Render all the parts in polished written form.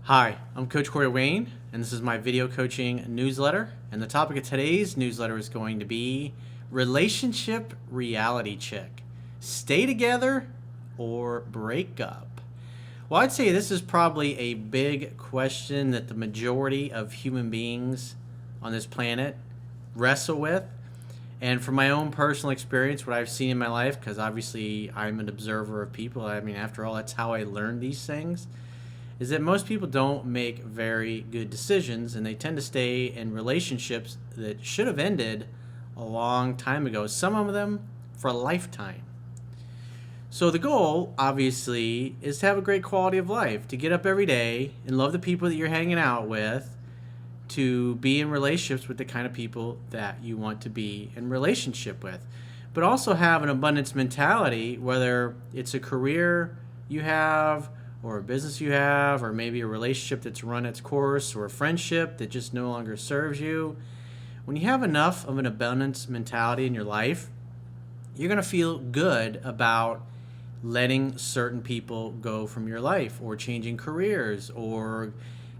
Hi, I'm Coach Corey Wayne, and this is my video coaching newsletter. And the topic of today's newsletter is going to be relationship reality check. Stay together or break up? Well, I'd say this is probably a big question that the majority of human beings on this planet wrestle with. And from my own personal experience, what I've seen in my life, because obviously I'm an observer of people, I mean, after all, that's how I learn these things, is that most people don't make very good decisions, and they tend to stay in relationships that should have ended a long time ago, some of them for a lifetime. So the goal, obviously, is to have a great quality of life, to get up every day and love the people that you're hanging out with, to be in relationships with the kind of people that you want to be in relationship with, but also have an abundance mentality, whether it's a career you have or a business you have, or maybe a relationship that's run its course, or a friendship that just no longer serves you. When you have enough of an abundance mentality in your life, you're going to feel good about letting certain people go from your life, or changing careers, or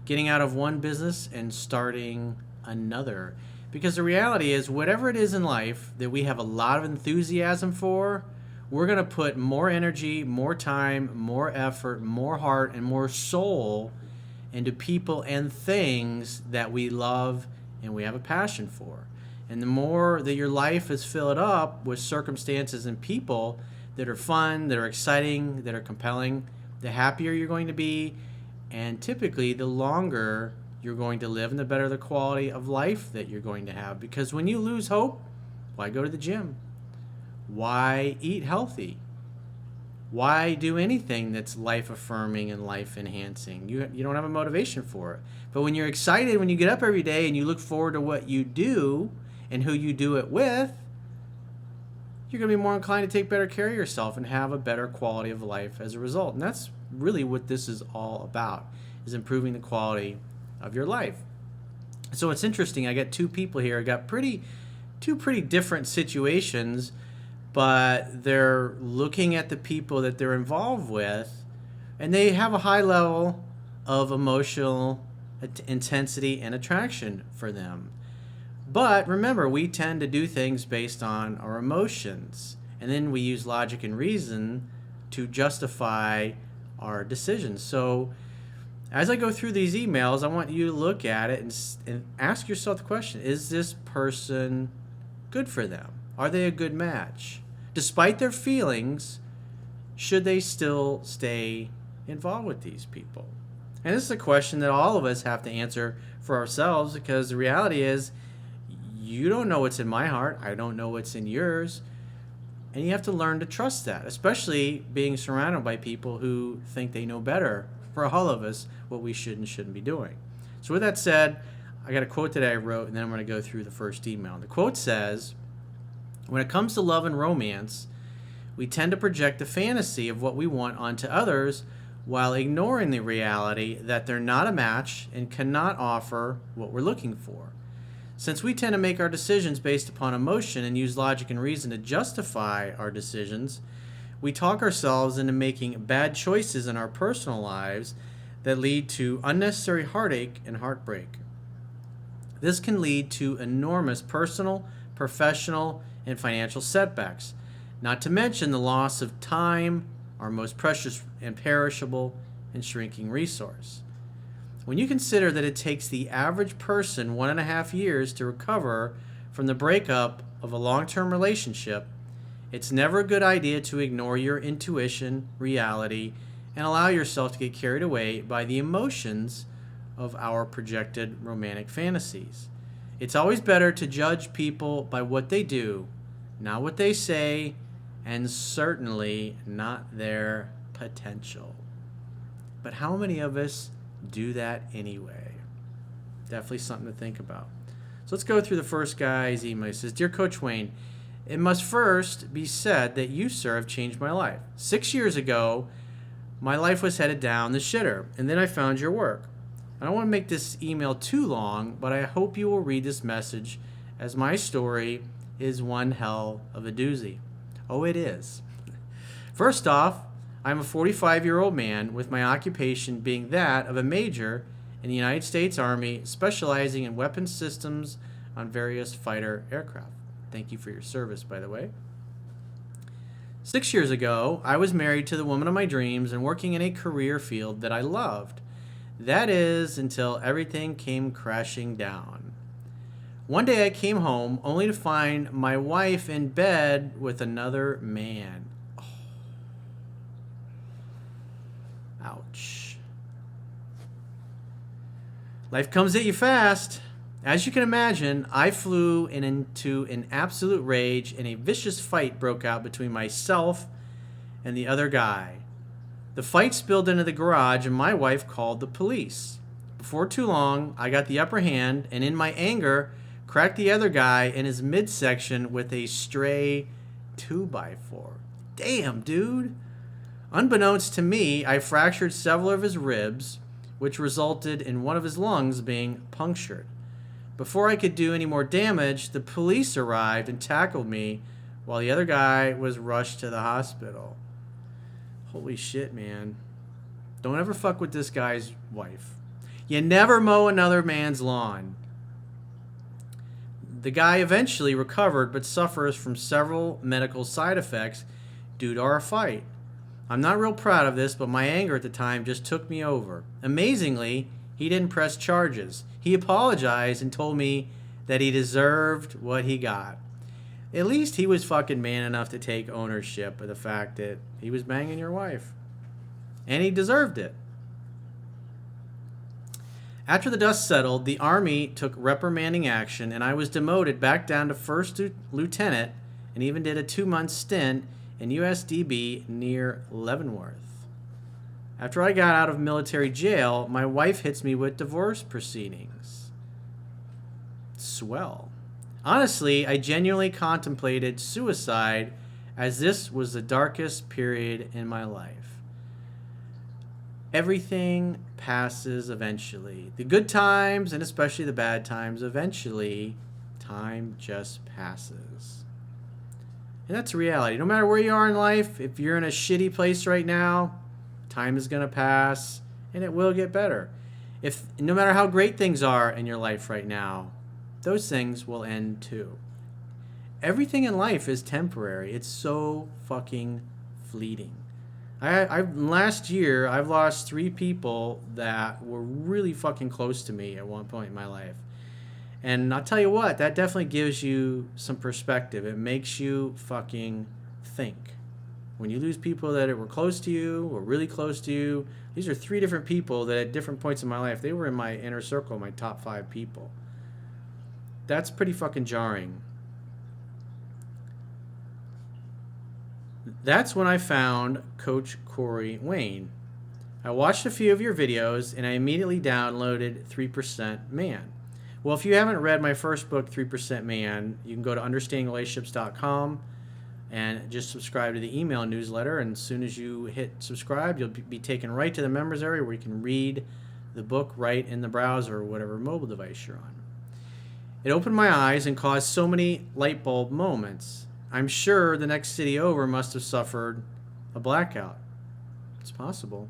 getting out of one business and starting another. Because the reality is, whatever it is in life that we have a lot of enthusiasm for, we're going to put more energy, more time, more effort, more heart, and more soul into people and things that we love and we have a passion for. And the more that your life is filled up with circumstances and people that are fun, that are exciting, that are compelling, the happier you're going to be. And typically, the longer you're going to live and the better the quality of life that you're going to have. Because when you lose hope, why go to the gym? Why eat healthy? Why do anything that's life-affirming and life-enhancing? You don't have a motivation for it. But when you're excited, when you get up every day and you look forward to what you do and who you do it with, you're going to be more inclined to take better care of yourself and have a better quality of life as a result. And that's really what this is all about, is improving the quality of your life. So it's interesting. I got two people here. I got two pretty different situations, but they're looking at the people that they're involved with, and they have a high level of emotional intensity and attraction for them. But remember, we tend to do things based on our emotions, and then we use logic and reason to justify our decisions. So as I go through these emails, I want you to look at it and ask yourself the question, is this person good for them? Are they a good match? Despite their feelings, should they still stay involved with these people? And this is a question that all of us have to answer for ourselves, because the reality is, you don't know what's in my heart. I don't know what's in yours. And you have to learn to trust that, especially being surrounded by people who think they know better for all of us what we should and shouldn't be doing. So with that said, I got a quote that I wrote, and then I'm going to go through the first email. The quote says, "When it comes to love and romance, we tend to project the fantasy of what we want onto others while ignoring the reality that they're not a match and cannot offer what we're looking for. Since we tend to make our decisions based upon emotion and use logic and reason to justify our decisions, we talk ourselves into making bad choices in our personal lives that lead to unnecessary heartache and heartbreak. This can lead to enormous personal, professional, and financial setbacks, not to mention the loss of time, our most precious and perishable and shrinking resource. When you consider that it takes the average person 1.5 years to recover from the breakup of a long-term relationship, it's never a good idea to ignore your intuition, reality, and allow yourself to get carried away by the emotions of our projected romantic fantasies. It's always better to judge people by what they do, not what they say, and certainly not their potential." But how many of us do that anyway? Definitely something to think about. So let's go through the first guy's email. He says, "Dear Coach Wayne, it must first be said that you, sir, have changed my life. 6 years ago, my life was headed down the shitter, and then I found your work. I don't want to make this email too long, but I hope you will read this message, as my story is one hell of a doozy." Oh, it is. First off, I'm a 45-year-old man with my occupation being that of a major in the United States Army specializing in weapons systems on various fighter aircraft. Thank you for your service, by the way. 6 years ago, I was married to the woman of my dreams and working in a career field that I loved. That is, until everything came crashing down. One day I came home only to find my wife in bed with another man. Oh. Ouch. Life comes at you fast. As you can imagine, I flew into an absolute rage and a vicious fight broke out between myself and the other guy. The fight spilled into the garage and my wife called the police. Before too long, I got the upper hand and in my anger, cracked the other guy in his midsection with a stray 2x4. Damn, dude. Unbeknownst to me, I fractured several of his ribs, which resulted in one of his lungs being punctured. Before I could do any more damage, the police arrived and tackled me while the other guy was rushed to the hospital. Holy shit, man. Don't ever fuck with this guy's wife. You never mow another man's lawn. The guy eventually recovered but suffers from several medical side effects due to our fight. I'm not real proud of this, but my anger at the time just took me over. Amazingly, he didn't press charges. He apologized and told me that he deserved what he got. At least he was fucking man enough to take ownership of the fact that he was banging your wife. And he deserved it. After the dust settled, the Army took reprimanding action and I was demoted back down to first lieutenant and even did a 2-month stint in USDB near Leavenworth. After I got out of military jail, my wife hits me with divorce proceedings. Swell. Honestly, I genuinely contemplated suicide as this was the darkest period in my life. Everything passes eventually. The good times and especially the bad times, eventually, time just passes. And that's reality. No matter where you are in life, if you're in a shitty place right now, time is going to pass and it will get better. No matter how great things are in your life right now, those things will end too. Everything in life is temporary. It's so fucking fleeting. Last year, I've lost 3 people that were really fucking close to me at one point in my life. And I'll tell you what, that definitely gives you some perspective. It makes you fucking think. When you lose people that were close to you or really close to you, these are 3 different people that at different points in my life, they were in my inner circle, my top 5 people. That's pretty fucking jarring. That's when I found Coach Corey Wayne. I watched a few of your videos and I immediately downloaded 3% Man. Well, if you haven't read my first book, 3% Man, you can go to understandingrelationships.com and just subscribe to the email newsletter. And as soon as you hit subscribe, you'll be taken right to the members area where you can read the book right in the browser or whatever mobile device you're on. It opened my eyes and caused so many light bulb moments. I'm sure the next city over must have suffered a blackout. It's possible.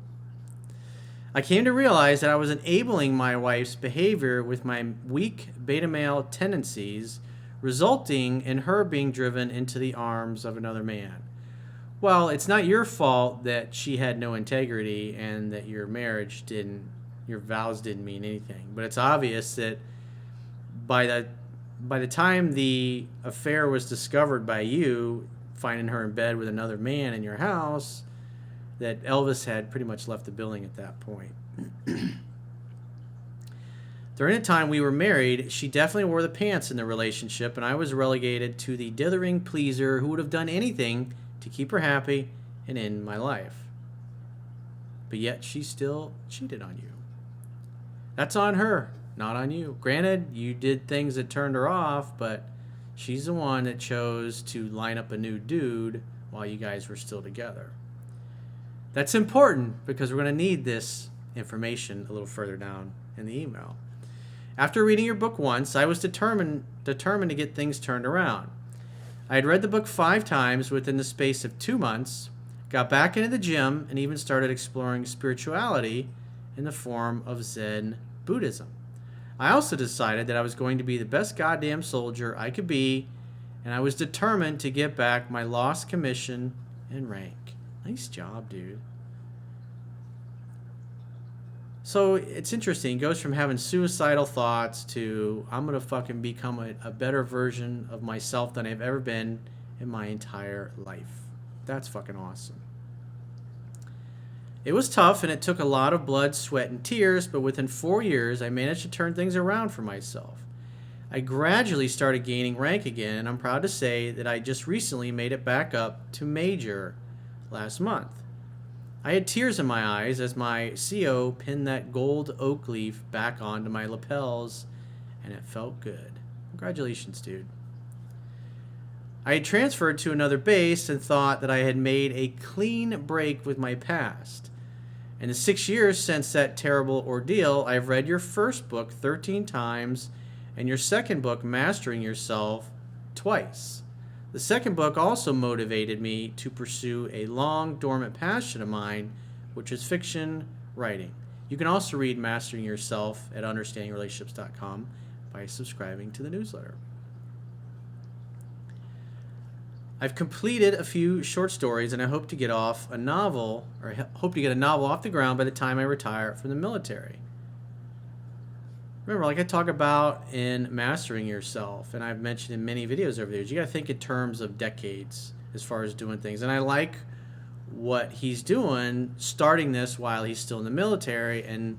I came to realize that I was enabling my wife's behavior with my weak beta male tendencies, resulting in her being driven into the arms of another man. Well, it's not your fault that she had no integrity and that your vows didn't mean anything. But it's obvious that by the time the affair was discovered by you, finding her in bed with another man in your house, that Elvis had pretty much left the building at that point. During the time we were married, she definitely wore the pants in the relationship, and I was relegated to the dithering pleaser who would have done anything to keep her happy and in my life. But yet she still cheated on you. That's on her, not on you. Granted, you did things that turned her off, but she's the one that chose to line up a new dude while you guys were still together. That's important because we're going to need this information a little further down in the email. After reading your book once, I was determined to get things turned around. I had read the book 5 times within the space of 2 months, Got back into the gym and even started exploring spirituality in the form of Zen Buddhism. I also decided that I was going to be the best goddamn soldier I could be, and I was determined to get back my lost commission and rank. Nice job, dude. So it's interesting. It goes from having suicidal thoughts to I'm going to fucking become a better version of myself than I've ever been in my entire life. That's fucking awesome. It was tough and it took a lot of blood, sweat, and tears, but within 4 years, I managed to turn things around for myself. I gradually started gaining rank again, and I'm proud to say that I just recently made it back up to major last month. I had tears in my eyes as my CO pinned that gold oak leaf back onto my lapels, and it felt good. Congratulations, dude. I had transferred to another base and thought that I had made a clean break with my past. In the 6 years since that terrible ordeal, I've read your first book 13 times and your second book, Mastering Yourself, twice. The second book also motivated me to pursue a long dormant passion of mine, which is fiction writing. You can also read Mastering Yourself at understandingrelationships.com by subscribing to the newsletter. I've completed a few short stories, and I hope to get a novel off the ground by the time I retire from the military. Remember, like I talk about in Mastering Yourself, and I've mentioned in many videos over the years, you got to think in terms of decades as far as doing things. And I like what he's doing, starting this while he's still in the military, and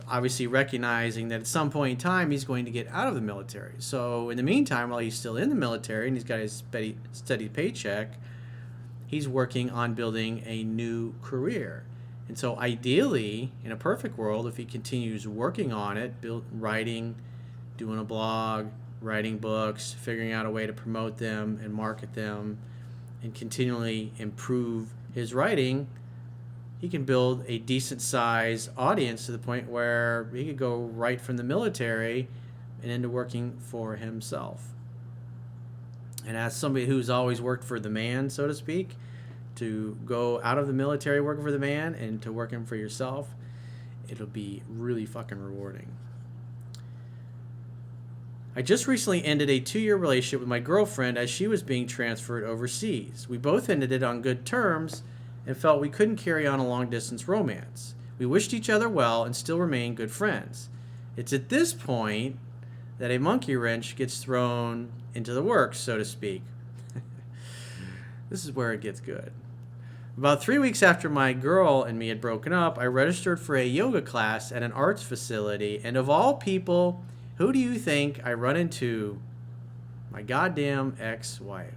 obviously recognizing that at some point in time he's going to get out of the military. So in the meantime, while he's still in the military and he's got his steady paycheck, he's working on building a new career. And so ideally, in a perfect world, if he continues working on it, writing, doing a blog, writing books, figuring out a way to promote them and market them, and continually improve his writing, he can build a decent size audience to the point where he could go right from the military and into working for himself. And as somebody who's always worked for the man, so to speak, to go out of the military working for the man and to working for yourself, it'll be really fucking rewarding. I just recently ended a 2-year relationship with my girlfriend as she was being transferred overseas. We both ended it on good terms and felt we couldn't carry on a long-distance romance. We wished each other well and still remain good friends. It's at this point that a monkey wrench gets thrown into the works, so to speak. This is where it gets good. About 3 weeks after my girl and me had broken up, I registered for a yoga class at an arts facility, and of all people, who do you think I run into? My goddamn ex-wife.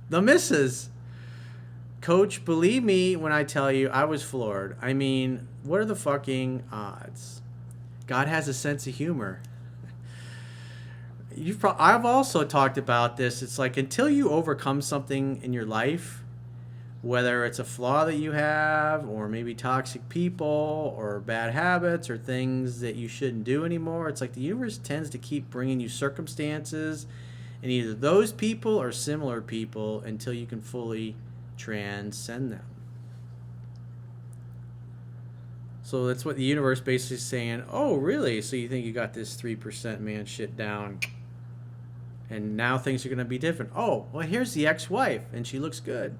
The missus. Coach, believe me when I tell you I was floored. I mean, what are the fucking odds? God has a sense of humor. I've also talked about this. It's like until you overcome something in your life, whether it's a flaw that you have or maybe toxic people or bad habits or things that you shouldn't do anymore, it's like the universe tends to keep bringing you circumstances and either those people or similar people until you can fully transcend them. So that's what the universe basically is saying. Oh, really? So you think you got this 3% man shit down and now things are going to be different? Oh, well, here's the ex-wife and she looks good.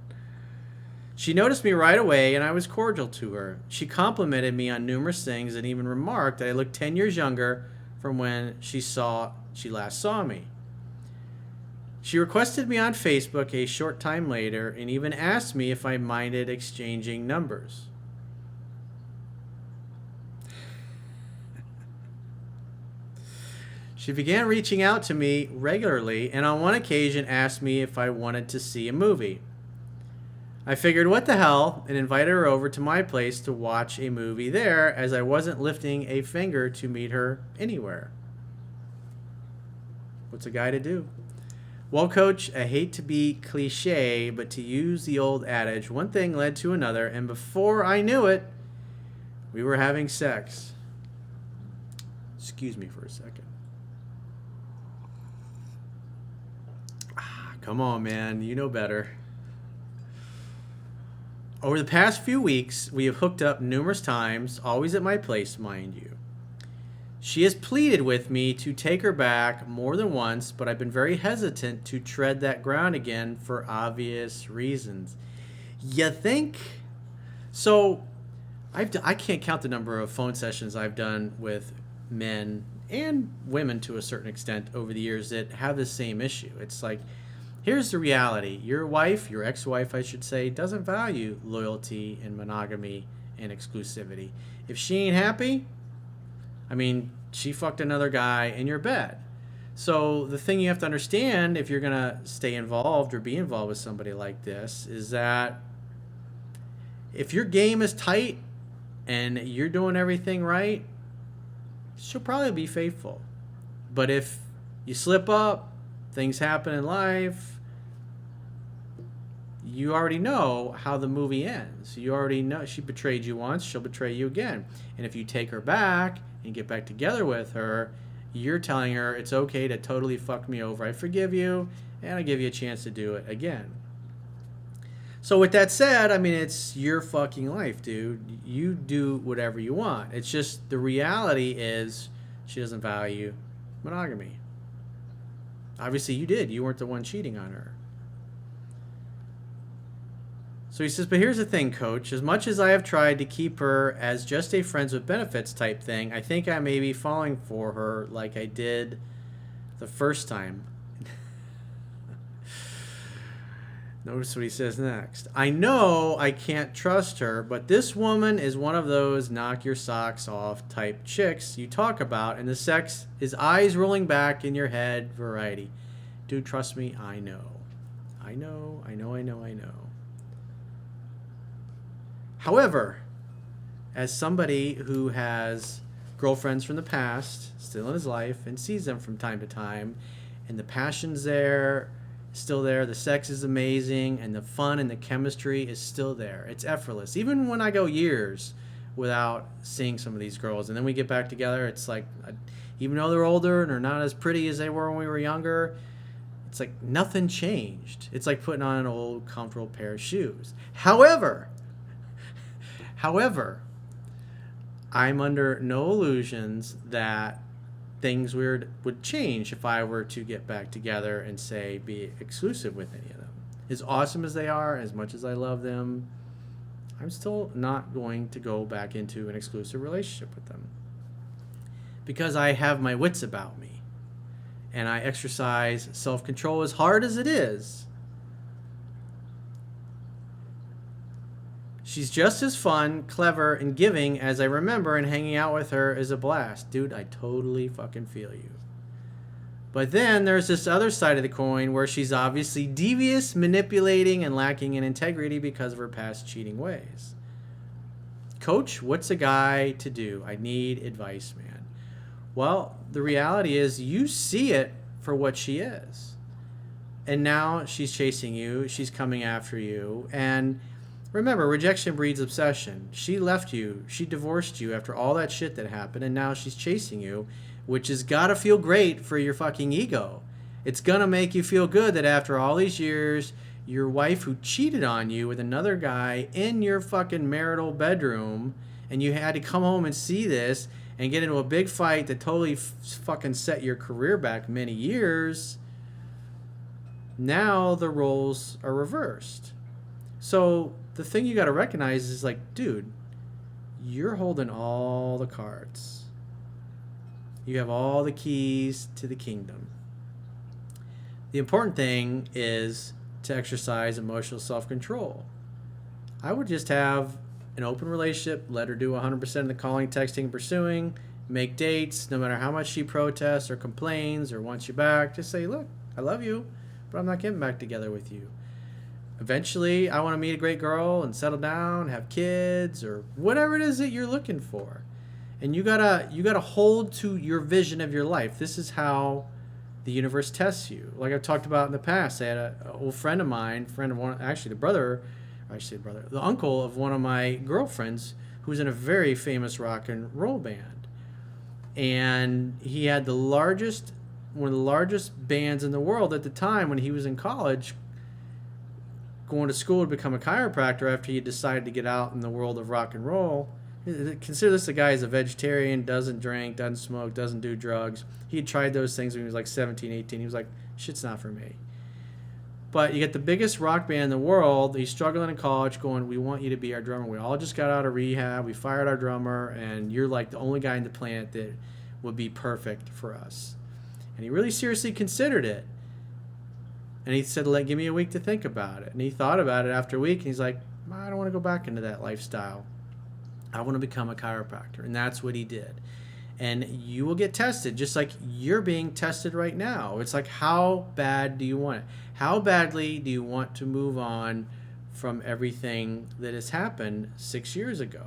She noticed me right away and I was cordial to her. She complimented me on numerous things and even remarked that I looked 10 years younger from when she last saw me. She requested me on Facebook a short time later and even asked me if I minded exchanging numbers. She began reaching out to me regularly and on one occasion asked me if I wanted to see a movie. I figured what the hell and invited her over to my place to watch a movie there as I wasn't lifting a finger to meet her anywhere. What's a guy to do? Well, Coach, I hate to be cliche, but to use the old adage, one thing led to another, and before I knew it, we were having sex. Excuse me for a second. Come on, man. You know better. Over the past few weeks, we have hooked up numerous times, always at my place, mind you. She has pleaded with me to take her back more than once, but I've been very hesitant to tread that ground again for obvious reasons. You think? So, I can't count the number of phone sessions I've done with men and women to a certain extent over the years that have the same issue. It's like, here's the reality. Your wife, your ex-wife, I should say, doesn't value loyalty and monogamy and exclusivity. If she ain't happy, I mean, she fucked another guy in your bed. So the thing you have to understand if you're going to stay involved or be involved with somebody like this is that if your game is tight and you're doing everything right, she'll probably be faithful. But if you slip up, things happen in life, you already know how the movie ends. You already know she betrayed you once, she'll betray you again. And if you take her back and get back together with her, you're telling her it's okay to totally fuck me over. I forgive you, and I give you a chance to do it again. So with that said, I mean, it's your fucking life, dude. You do whatever you want. It's just the reality is she doesn't value monogamy. Obviously you did. You weren't the one cheating on her. So he says, but here's the thing, coach. As much as I have tried to keep her as just a friends with benefits type thing, I think I may be falling for her like I did the first time. Notice what he says next. I know I can't trust her, but this woman is one of those knock your socks off type chicks you talk about, and the sex is eyes rolling back in your head variety. Dude, trust me, I know. I know. However, as somebody who has girlfriends from the past still in his life and sees them from time to time, and the passion's there, still there, the sex is amazing, and the fun and the chemistry is still there. It's effortless. Even when I go years without seeing some of these girls, and then we get back together, it's like, even though they're older and they're not as pretty as they were when we were younger, it's like nothing changed. It's like putting on an old comfortable pair of shoes. However, I'm under no illusions that things weird would change if I were to get back together and, say, be exclusive with any of them. As awesome as they are, as much as I love them, I'm still not going to go back into an exclusive relationship with them. Because I have my wits about me. And I exercise self-control as hard as it is. She's just as fun, clever, and giving as I remember, and hanging out with her is a blast. Dude, I totally fucking feel you. But then there's this other side of the coin where she's obviously devious, manipulating, and lacking in integrity because of her past cheating ways. Coach, what's a guy to do? I need advice, man. Well, the reality is you see it for what she is. And now she's chasing you. She's coming after you. And remember, rejection breeds obsession. She left you. She divorced you after all that shit that happened, and now she's chasing you, which has got to feel great for your fucking ego. It's going to make you feel good that after all these years, your wife who cheated on you with another guy in your fucking marital bedroom, and you had to come home and see this and get into a big fight that totally fucking set your career back many years, now the roles are reversed. So the thing you got to recognize is like, dude, you're holding all the cards. You have all the keys to the kingdom. The important thing is to exercise emotional self-control. I would just have an open relationship, let her do 100% of the calling, texting, and pursuing, make dates, no matter how much she protests or complains or wants you back, just say, look, I love you, but I'm not getting back together with you. Eventually, I want to meet a great girl and settle down, have kids, or whatever it is that you're looking for. And you gotta hold to your vision of your life. This is how the universe tests you. Like I've talked about in the past, I had an old friend of mine, the uncle of one of my girlfriends, who's in a very famous rock and roll band. And he had one of the largest bands in the world at the time when he was in college, going to school to become a chiropractor after he decided to get out in the world of rock and roll. Consider this a guy who's a vegetarian, doesn't drink, doesn't smoke, doesn't do drugs. He had tried those things when he was like 17, 18. He was like, shit's not for me. But you get the biggest rock band in the world. He's struggling in college going, we want you to be our drummer. We all just got out of rehab. We fired our drummer, and you're like the only guy in the planet that would be perfect for us. And he really seriously considered it. And he said, give me a week to think about it. And he thought about it after a week, and he's like, I don't want to go back into that lifestyle. I want to become a chiropractor. And that's what he did. And you will get tested just like you're being tested right now. It's like, how bad do you want it? How badly do you want to move on from everything that has happened 6 years ago?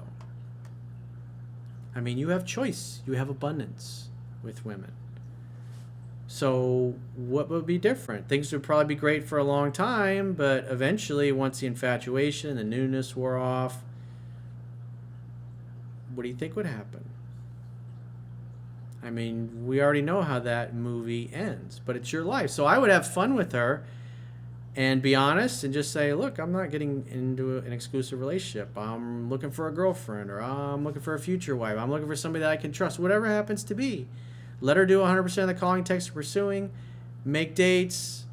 I mean, you have choice. You have abundance with women. So what would be different? Things would probably be great for a long time, but eventually, once the infatuation, the newness wore off, what do you think would happen? I mean, we already know how that movie ends, but it's your life. So I would have fun with her and be honest and just say, look, I'm not getting into an exclusive relationship. I'm looking for a girlfriend, or I'm looking for a future wife. I'm looking for somebody that I can trust, whatever happens to be. Let her do 100% of the calling, text, pursuing, make dates,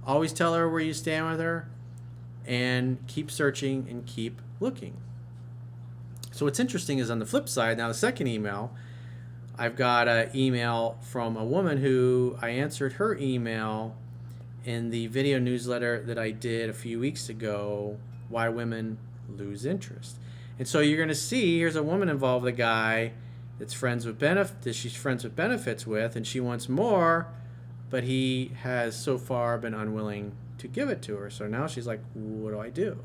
always tell her where you stand with her, and keep searching and keep looking. So what's interesting is on the flip side, now the second email, I've got an email from a woman who I answered her email in the video newsletter that I did a few weeks ago, Why Women Lose Interest. And so you're going to see, here's a woman involved with a guy that's friends with that she's friends with benefits with, and she wants more, but he has so far been unwilling to give it to her. So now she's like, what do I do?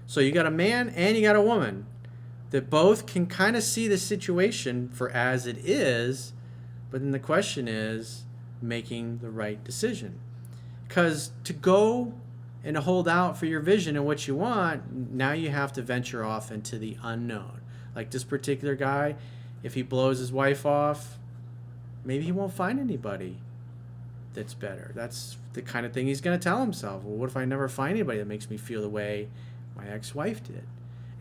So you got a man and you got a woman that both can kind of see the situation for as it is, but then the question is making the right decision. Because to go and to hold out for your vision and what you want, now you have to venture off into the unknown. Like this particular guy, if he blows his wife off, maybe he won't find anybody that's better. That's the kind of thing he's going to tell himself. Well, what if I never find anybody that makes me feel the way my ex-wife did?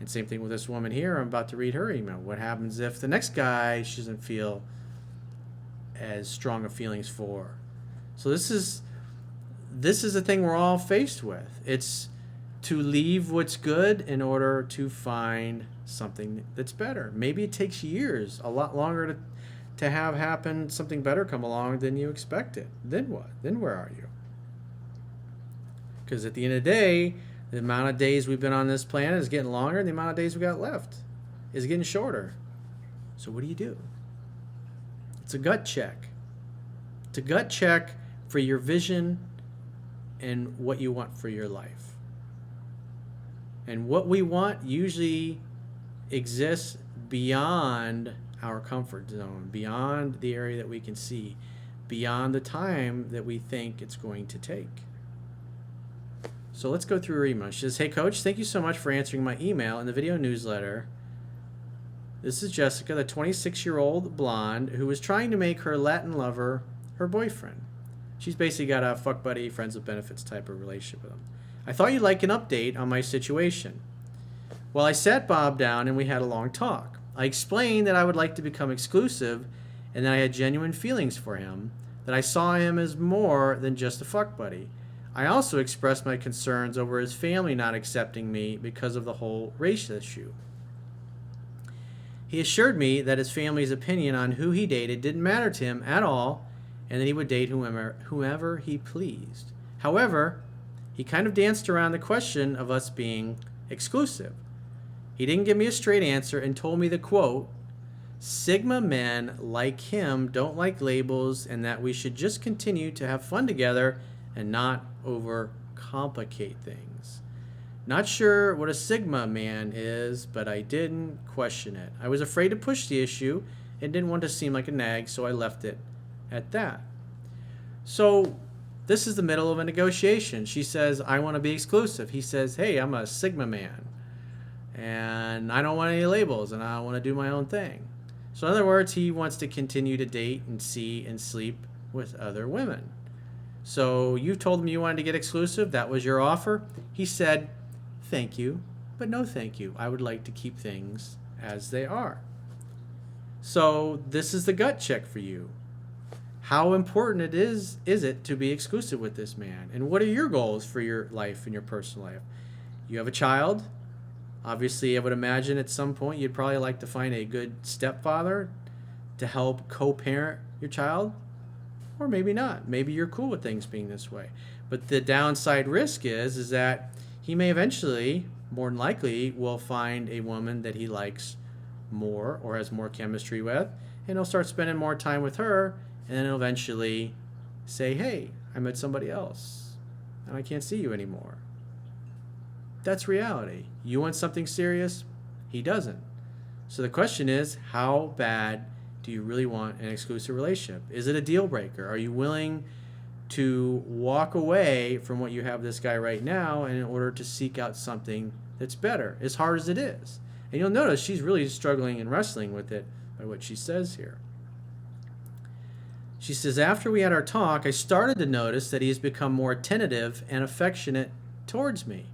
And same thing with this woman here. I'm about to read her email. What happens if the next guy she doesn't feel as strong of feelings for? So this is the thing we're all faced with. It's to leave what's good in order to find something that's better. Maybe it takes years, a lot longer to have happen, something better come along than you expected. Then what? Then where are you? Because at the end of the day, the amount of days we've been on this planet is getting longer, and the amount of days we got left is getting shorter. So what do? It's a gut check. It's a gut check for your vision and what you want for your life. And what we want usually exists beyond our comfort zone, beyond the area that we can see, beyond the time that we think it's going to take. So let's go through her email. She says, hey, Coach, thank you so much for answering my email in the video newsletter. This is Jessica, the 26-year-old blonde who was trying to make her Latin lover her boyfriend. She's basically got a fuck buddy, friends with benefits type of relationship with him. I thought you'd like an update on my situation. Well, I sat Bob down and we had a long talk. I explained that I would like to become exclusive and that I had genuine feelings for him, that I saw him as more than just a fuck buddy. I also expressed my concerns over his family not accepting me because of the whole race issue. He assured me that his family's opinion on who he dated didn't matter to him at all, and that he would date whomever he pleased. However, he kind of danced around the question of us being exclusive. He didn't give me a straight answer and told me the quote, Sigma men like him don't like labels, and that we should just continue to have fun together and not overcomplicate things. Not sure what a Sigma man is, but I didn't question it. I was afraid to push the issue and didn't want to seem like a nag, so I left it at that. So this is the middle of a negotiation. She says, I want to be exclusive. He says, hey, I'm a Sigma man, and I don't want any labels, and I want to do my own thing. So in other words, he wants to continue to date and see and sleep with other women. So you told him you wanted to get exclusive. That was your offer. He said, thank you, but no thank you. I would like to keep things as they are. So this is the gut check for you. How important is it to be exclusive with this man? And what are your goals for your life and your personal life? You have a child. Obviously, I would imagine at some point you'd probably like to find a good stepfather to help co-parent your child. Or maybe not. Maybe you're cool with things being this way. But the downside risk is that he may eventually, more than likely, will find a woman that he likes more or has more chemistry with, and he'll start spending more time with her, and then he'll eventually say, hey, I met somebody else, and I can't see you anymore. That's reality. You want something serious? He doesn't. So the question is, how bad do you really want an exclusive relationship? Is it a deal breaker? Are you willing to walk away from what you have this guy right now in order to seek out something that's better, as hard as it is? And you'll notice she's really struggling and wrestling with it by what she says here. She says, after we had our talk, I started to notice that he has become more attentive and affectionate towards me.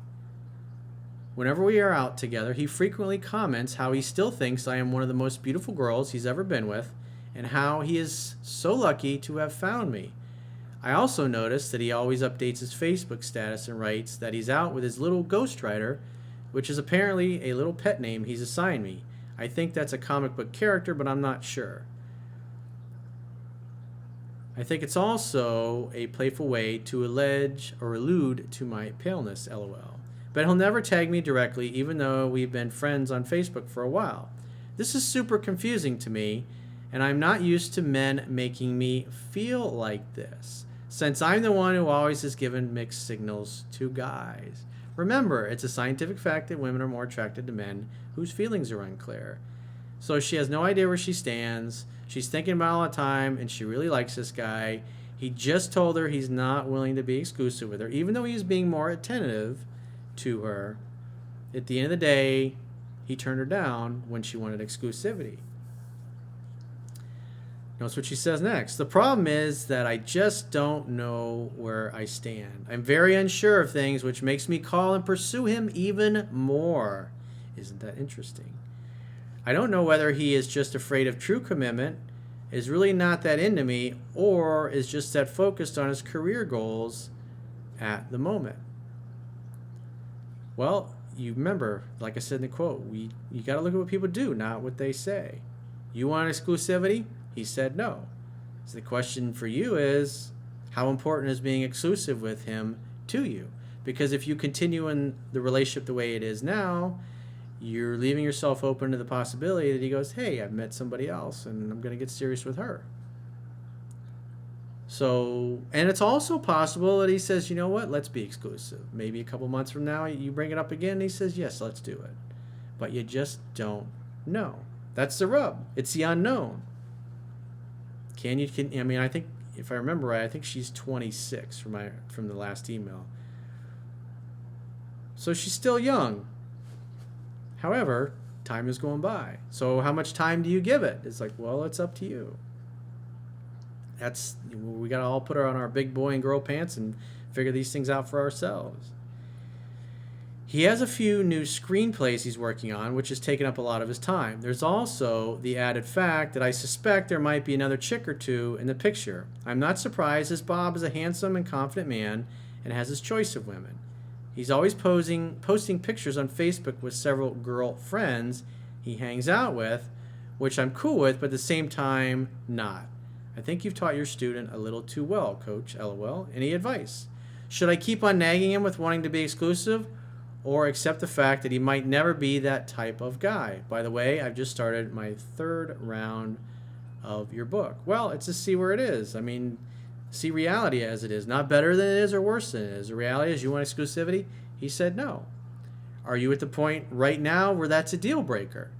Whenever we are out together, he frequently comments how he still thinks I am one of the most beautiful girls he's ever been with, and how he is so lucky to have found me. I also notice that he always updates his Facebook status and writes that he's out with his little ghostwriter, which is apparently a little pet name he's assigned me. I think that's a comic book character, but I'm not sure. I think it's also a playful way to allege or allude to my paleness, lol. But he'll never tag me directly, even though we've been friends on Facebook for a while. This is super confusing to me, and I'm not used to men making me feel like this, since I'm the one who always has given mixed signals to guys. Remember, it's a scientific fact that women are more attracted to men whose feelings are unclear. So she has no idea where she stands. She's thinking about it all the time, and she really likes this guy. He just told her he's not willing to be exclusive with her, even though he's being more attentive to her. At the end of the day, he turned her down when she wanted exclusivity. Notice what she says next. The problem is that I just don't know where I stand. I'm very unsure of things, which makes me call and pursue him even more. Isn't that interesting? I don't know whether he is just afraid of true commitment, is really not that into me, or is just that focused on his career goals at the moment. Well, you remember, like I said in the quote, you got to look at what people do, not what they say. You want exclusivity? He said no. So the question for you is, how important is being exclusive with him to you? Because if you continue in the relationship the way it is now, you're leaving yourself open to the possibility that he goes, hey, I've met somebody else and I'm going to get serious with her. So, and it's also possible that he says, you know what, let's be exclusive. Maybe a couple months from now, you bring it up again, and he says, yes, let's do it. But you just don't know. That's the rub. It's the unknown. I mean, I think, if I remember right, I think she's 26 from the last email. So she's still young. However, time is going by. So how much time do you give it? It's like, well, it's up to you. We got to all put her on our big boy and girl pants and figure these things out for ourselves. He has a few new screenplays he's working on, which has taken up a lot of his time. There's also the added fact that I suspect there might be another chick or two in the picture. I'm not surprised, as Bob is a handsome and confident man and has his choice of women. He's always posting pictures on Facebook with several girl friends he hangs out with, which I'm cool with, but at the same time, not. I think you've taught your student a little too well, coach, lol. Any advice? Should I keep on nagging him with wanting to be exclusive, or accept the fact that he might never be that type of guy? By the way, I've just started my 3rd round of your book. Well, it's to see where it is. I mean, see reality as it is. Not better than it is or worse than it is. The reality is, you want exclusivity? He said no. Are you at the point right now where that's a deal breaker,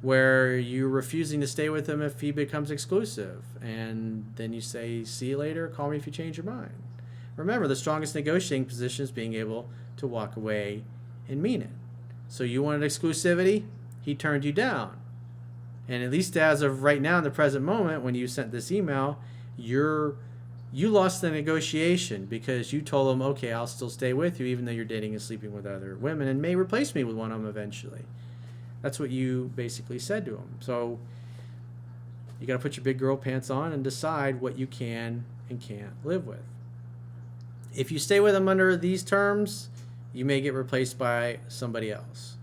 where you're refusing to stay with him if he becomes exclusive, and then you say, see you later, call me if you change your mind? Remember, the strongest negotiating position is being able to walk away and mean it. So you wanted exclusivity, he turned you down. And at least as of right now, in the present moment, when you sent this email, you're You lost the negotiation because you told him, okay, I'll still stay with you even though you're dating and sleeping with other women and may replace me with one of them eventually. That's what you basically said to him. So you got to put your big girl pants on and decide what you can and can't live with. If you stay with him under these terms, you may get replaced by somebody else.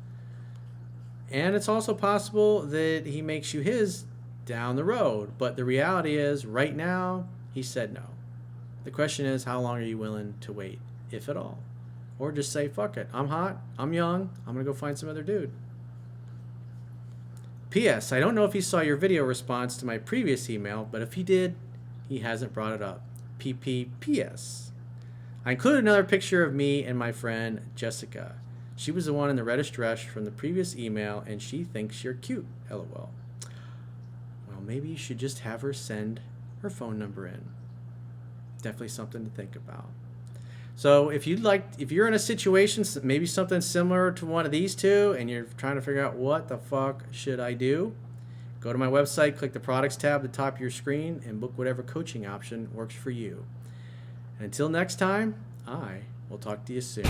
And it's also possible that he makes you his down the road. But the reality is, right now, he said no. The question is, how long are you willing to wait, if at all? Or just say, fuck it. I'm hot. I'm young. I'm going to go find some other dude. P.S. I don't know if he saw your video response to my previous email, but if he did, he hasn't brought it up. P.P.P.S. I included another picture of me and my friend Jessica. She was the one in the reddish dress from the previous email, and she thinks you're cute. LOL. Well, maybe you should just have her send her phone number in. Definitely something to think about. So if you're in a situation, maybe something similar to one of these two, and you're trying to figure out what the fuck should I do, go to my website, click the products tab at the top of your screen, and book whatever coaching option works for you. And until next time, I will talk to you soon.